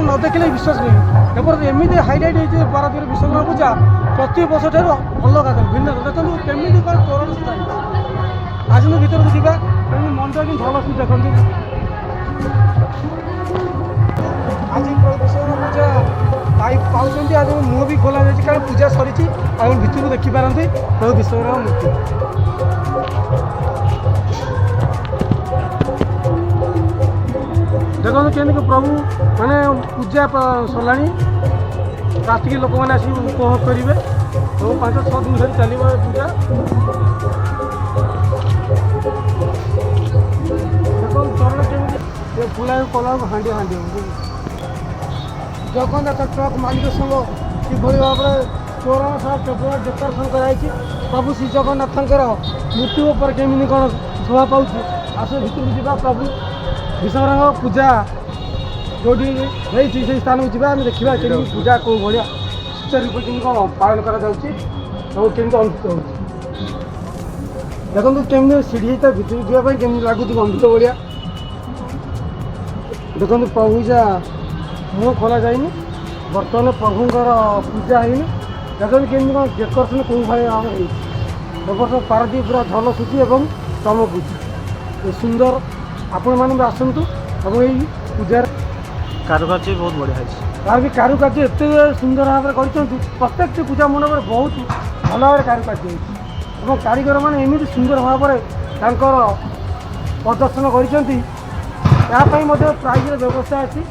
न देखिले विश्वास नहीं एपर एमती हाइलाइट होती पारादीप विश्वकर्मा पूजा प्रति वर्ष ठार अलग भिन्न देखो केमी कौन तोरण सजा आज भर को जा मंदिर कि भल से देखो आज विश्वकर्मा पूजा पाँच आज मुँह भी खोल जाए कारण पूजा सरी भितर को देखिपारती प्रभु विश्वकर्मा मूर्ति देखो केमी प्रभु मैंने पूजा सरला राति लोक मैंने आस उपभोग करेंगे तो 5-6 दिन धरी चलो पूजा देखो चरण केमी फुला कला हाँडी हाँडी जगन्नाथ ट्रक मालिक संघ किभली भाव में तोरण सह केवल डेकोरेशन कराई प्रभु श्री जगन्नाथंकर मृत्यु पर केमी कौन शोभा पाँच आस भितर को जा प्रभु विश्वकर्मा पूजा जो स्थान को जा देखा केमी पूजा कौ भाया सुचार रूप केमी कौन पालन करा केमी अनुष्ठित हो देखो केमी सीढ़ी भितर जावाई केमी लगुच अमृत भाया देखो प्रभु जा मुँह खोल जाए बर्तमान प्रभुंर पूजा है देखो केमी कौन डेकोरेशन कौ भाव वर्ष पारादीप पूरा झलसुची और चमकुची सुंदर आपण मैंने भी आसतु और ये पूजार कारुकार्य बहुत बढ़िया तार भी कारुकार्य एत सुंदर भाव में प्रत्येक पूजा मंडप बहुत भल भाव कारुकार्य और कारीगर मैंने एमती सुंदर भाव में प्रदर्शन कर प्राइज व्यवस्था अच्छी